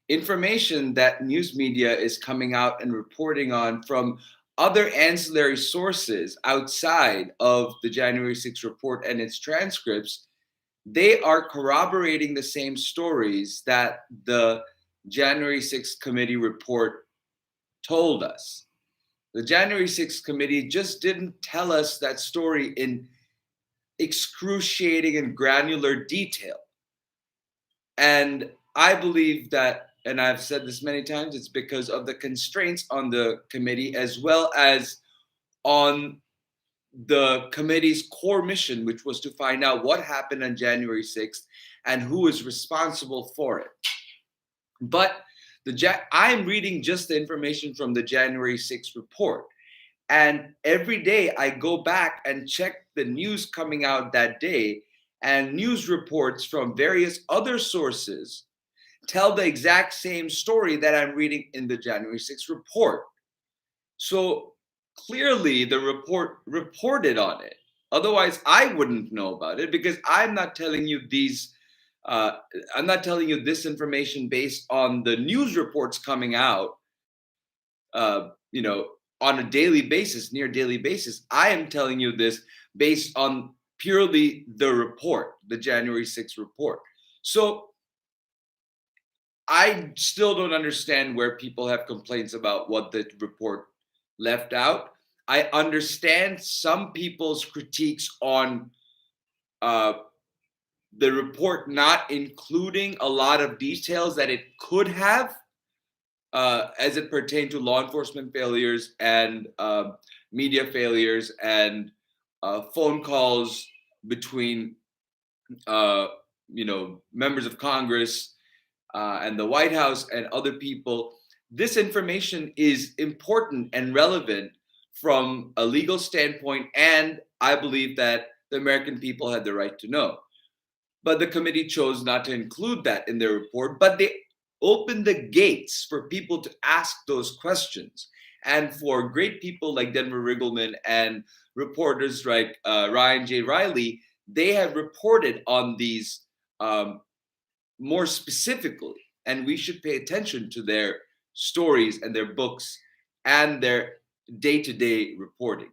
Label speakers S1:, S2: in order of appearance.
S1: information that news media is coming out and reporting on from other ancillary sources outside of the January 6th report and its transcripts, they are corroborating the same stories that the January 6th committee report told us. The January 6th committee just didn't tell us that story in excruciating and granular detail. And I believe that, and I've said this many times, it's because of the constraints on the committee as well as on the committee's core mission, which was to find out what happened on January 6th and who is responsible for it. But I'm reading just the information from the January 6th report. And every day I go back and check the news coming out that day, and news reports from various other sources tell the exact same story that I'm reading in the January 6th report. So clearly the report reported on it. Otherwise, I wouldn't know about it because I'm not telling you I'm not telling you this information based on the news reports coming out, on a daily basis, near daily basis. I am telling you this based on purely the report, the January 6th report. So I still don't understand where people have complaints about what the report left out. I understand some people's critiques on uh, the report not including a lot of details that it could have, as it pertained to law enforcement failures and media failures and phone calls between members of Congress and the White House and other people. This information is important and relevant from a legal standpoint, and I believe that the American people had the right to know. But the committee chose not to include that in their report, but they opened the gates for people to ask those questions. And for great people like Denver Riggleman and reporters like Ryan J. Riley, they have reported on these more specifically, and we should pay attention to their stories and their books and their day-to-day reporting.